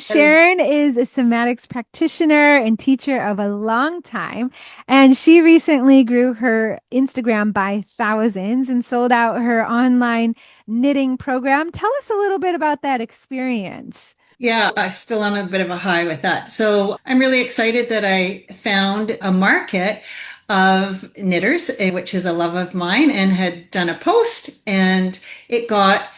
Sharon is a somatics practitioner and teacher of a long time, and she recently grew her Instagram by thousands and sold out her online knitting program. Tell us a little bit about that experience. Yeah, I'm still on a bit of a high with that. So I'm really excited that I found a market of knitters, which is a love of mine, and had done a post and it got,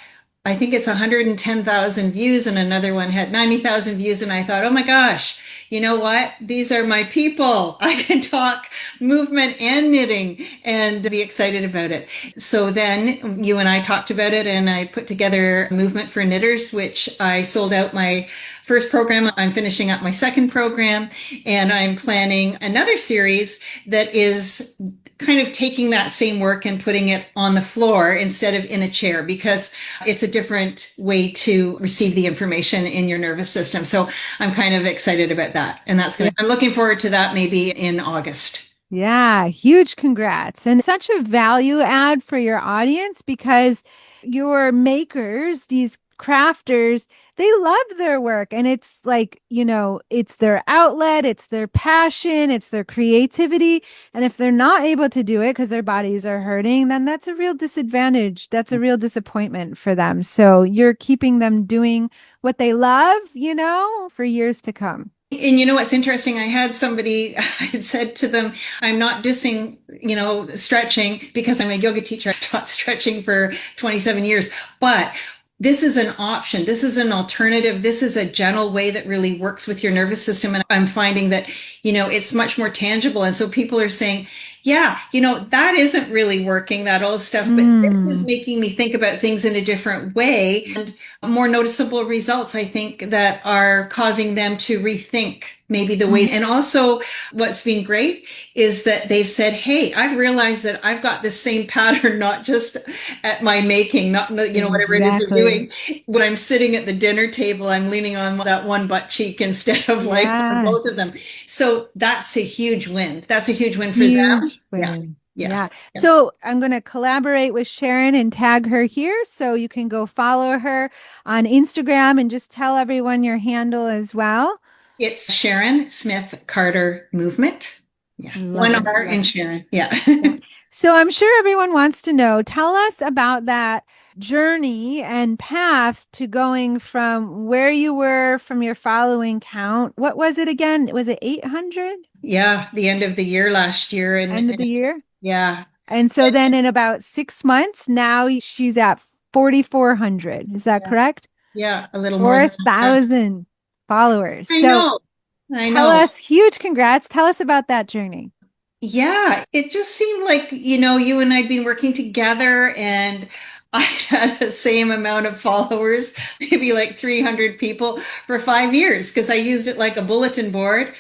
I think it's 110,000 views and another one had 90,000 views. And I thought, oh my gosh, you know what? These are my people. I can talk movement and knitting and be excited about it. So then you and I talked about it and I put together Movement for Knitters, which I sold out my first program. I'm finishing up my second program and I'm planning another series that is kind of taking that same work and putting it on the floor instead of in a chair because it's a different way to receive the information in your nervous system. So I'm kind of excited about that. And I'm looking forward to that maybe in August. Yeah, huge congrats. And such a value add for your audience because your makers, these crafters, they love their work. And it's like, it's their outlet, it's their passion, it's their creativity. And if they're not able to do it because their bodies are hurting, then that's a real disadvantage. That's a real disappointment for them. So you're keeping them doing what they love, for years to come. And you know what's interesting? I had somebody, I had said to them, I'm not dissing, stretching because I'm a yoga teacher. I've taught stretching for 27 years, but this is an option. This is an alternative. This is a gentle way that really works with your nervous system. And I'm finding that, it's much more tangible. And so people are saying, yeah, that isn't really working, that old stuff, but this is Mm. making me think about things in a different way and more noticeable results, I think, that are causing them to rethink maybe the way. And also what's been great is that they've said, hey, I've realized that I've got this same pattern, not just at my making, not, whatever it is they're Exactly. doing. When I'm sitting at the dinner table, I'm leaning on that one butt cheek instead of like on Yeah. both of them. So that's a huge win. That's a huge win for them. Huge Yeah. win. Yeah. Yeah. Yeah. So I'm going to collaborate with Sharon and tag her here so you can go follow her on Instagram and just tell everyone your handle as well. It's Sharon Smith Carter Movement. Yeah. Love One it. R Love in it. Sharon. Yeah. Yeah. So I'm sure everyone wants to know, tell us about that journey and path to going from where you were from your following count. What was it again? Was it 800 Yeah. The end of the year last year. end of the year? Yeah. And so then in about 6 months, now she's at 4,400. Is that Yeah. correct? Yeah. A little more than that. 4,000 followers. I So know. I tell know. us, huge congrats. Tell us about that journey. Yeah, it just seemed like, you and I'd been working together and I had the same amount of followers, maybe like 300 people for 5 years because I used it like a bulletin board.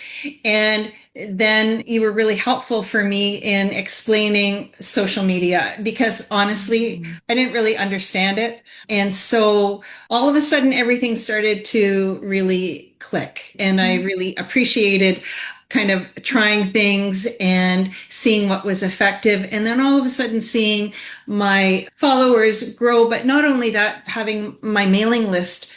And then you were really helpful for me in explaining social media because honestly, Mhm. I didn't really understand it. And so all of a sudden, everything started to really click. And I really appreciated kind of trying things and seeing what was effective. And then all of a sudden seeing my followers grow, but not only that, having my mailing list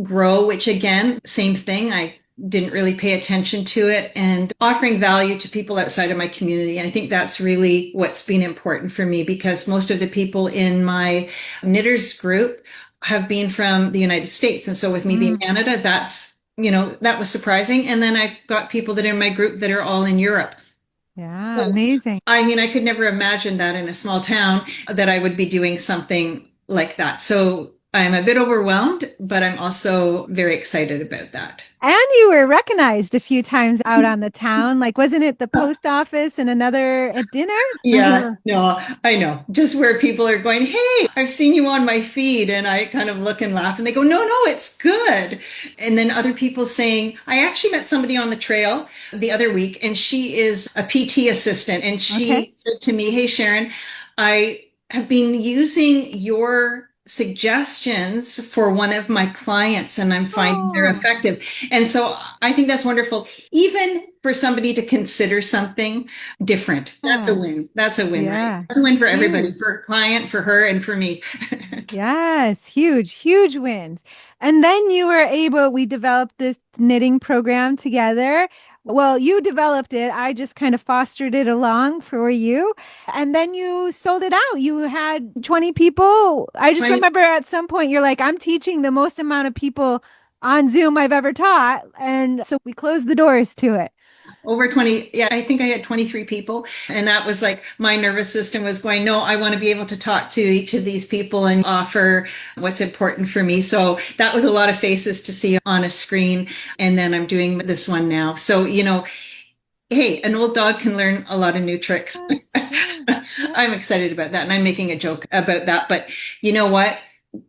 grow, which again, same thing. I didn't really pay attention to it and offering value to people outside of my community. And I think that's really what's been important for me because most of the people in my knitters group have been from the United States. And so with me being Mm. Canada, that was surprising. And then I've got people that are in my group that are all in Europe. Yeah, So, amazing. I mean, I could never imagine that in a small town that I would be doing something like that. So I'm a bit overwhelmed, but I'm also very excited about that. And you were recognized a few times out on the town. Like, wasn't it the post office and another at dinner? Yeah, no, I know. Just where people are going, hey, I've seen you on my feed. And I kind of look and laugh and they go, no, no, it's good. And then other people saying, I actually met somebody on the trail the other week and she is a PT assistant. And Okay. she said to me, hey, Sharon, I have been using your suggestions for one of my clients and I'm finding they're Oh, effective. And so I think that's wonderful. Even for somebody to consider something different. That's a yeah. win. That's a win, right? Yeah. That's a win for everybody, Huge. for client, for her, and for me. Yes, huge, huge wins. And then we developed this knitting program together. Well, you developed it. I just kind of fostered it along for you. And then you sold it out. You had 20 people. I just 20 remember at some point you're like, I'm teaching the most amount of people on Zoom I've ever taught. And so we closed the doors to it. Over 20, yeah, I think I had 23 people. And that was like my nervous system was going, no, I want to be able to talk to each of these people and offer what's important for me. So that was a lot of faces to see on a screen. And then I'm doing this one now. So, hey, an old dog can learn a lot of new tricks. Yes, yes, yes. I'm excited about that. And I'm making a joke about that. But you know what?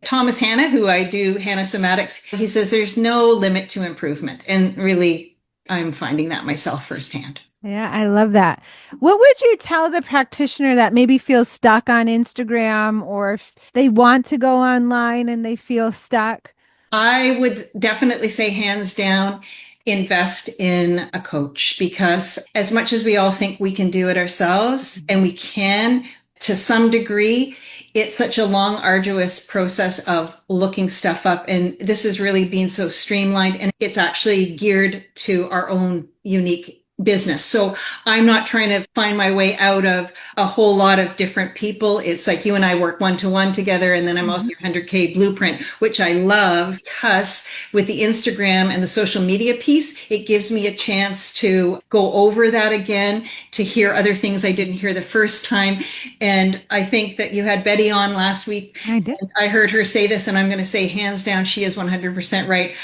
Thomas Hanna, who I do Hanna Somatics, he says there's no limit to improvement. And really, I'm finding that myself firsthand. Yeah, I love that. What would you tell the practitioner that maybe feels stuck on Instagram or if they want to go online and they feel stuck? I would definitely say, hands down, invest in a coach because as much as we all think we can do it ourselves, and we can to some degree, it's such a long, arduous process of looking stuff up. And this is really being so streamlined and it's actually geared to our own unique business. So I'm not trying to find my way out of a whole lot of different people. It's like you and I work one to one together. And then I'm also Mhm. your 100K blueprint, which I love because with the Instagram and the social media piece, it gives me a chance to go over that again, to hear other things I didn't hear the first time. And I think that you had Betty on last week. I did. And I heard her say this, and I'm going to say hands down, she is 100% right.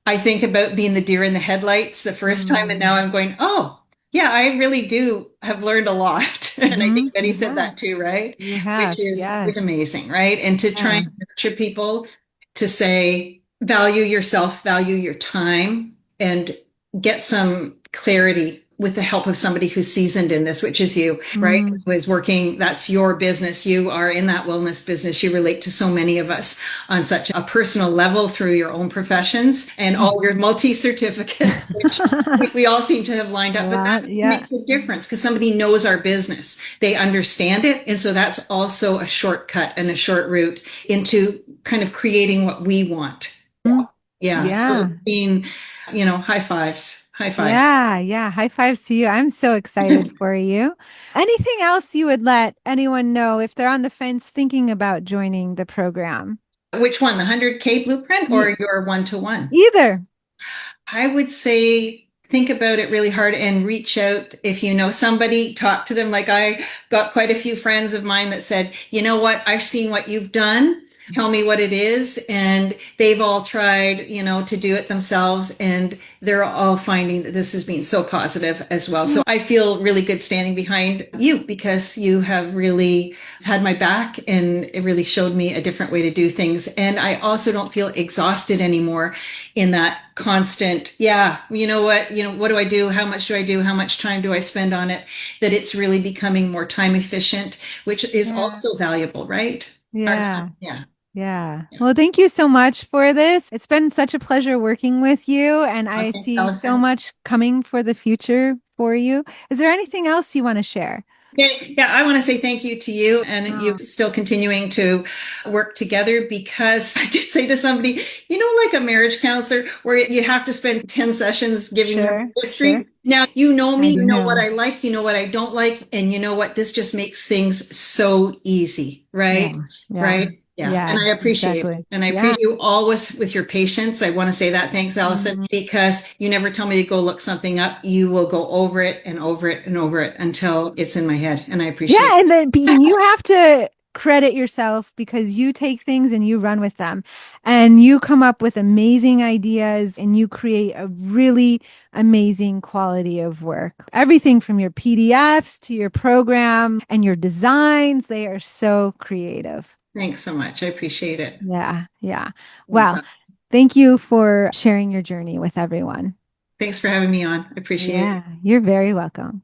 I think about being the deer in the headlights the first time, and now Mm. I'm going, oh, yeah, I really do have learned a lot. And I think Betty You said have. that too, right? You Which have. is Yes. amazing, right? And to try Yeah. and nurture people to say, value yourself, value your time, and get some clarity with the help of somebody who's seasoned in this, which is you, right? Mm. Who is working, that's your business. You are in that wellness business. You relate to so many of us on such a personal level through your own professions and all your multi certificates, which we all seem to have lined A up. But that lot. Yeah. makes a difference because somebody knows our business. They understand it. And so that's also a shortcut and a short route into kind of creating what we want. Mm. Yeah. So Yeah. it's been, high fives, high fives. Yeah. Yeah. High fives to you. I'm so excited for you. Anything else you would let anyone know if they're on the fence thinking about joining the program? Which one, the 100K blueprint Ye- or your one to one? Either. I would say think about it really hard and reach out. If you know somebody, talk to them. Like I got quite a few friends of mine that said, you know what, I've seen what you've done. Tell me what it is. And they've all tried, to do it themselves. And they're all finding that this has been so positive as well. So I feel really good standing behind you because you have really had my back and it really showed me a different way to do things. And I also don't feel exhausted anymore in that constant, yeah, what do I do? How much do I do? How much time do I spend on it? That it's really becoming more time efficient, which is Yeah. also valuable, right? Our Yeah. time. Yeah. Yeah. Yeah. Well, thank you so much for this. It's been such a pleasure working with you, and I Okay, see so Allison. much coming for the future for you. Is there anything else you want to share? Yeah, yeah, I want to say thank you to you and you Oh, still continuing to work together because I did say to somebody, like a marriage counselor where you have to spend 10 sessions giving them sure, history. sure. Now, you know I me, you know what know. I like, you know what I don't like, and you know what? This just makes things so easy, Yeah. right? Yeah. Right? Yeah. And Yeah. I appreciate it. Exactly. And I Yeah. appreciate you always with your patience. I want to say that. Thanks, Allison, Mhm. because you never tell me to go look something up. You will go over it and over it and over it until it's in my head. And I appreciate Yeah, and then and you have to credit yourself because you take things and you run with them and you come up with amazing ideas and you create a really amazing quality of work. Everything from your PDFs to your program and your designs, they are so creative. Thanks so much. I appreciate it. Yeah, yeah. Thanks. Well, thank you for sharing your journey with everyone. Thanks for having me on. I appreciate it. Yeah, you're very welcome.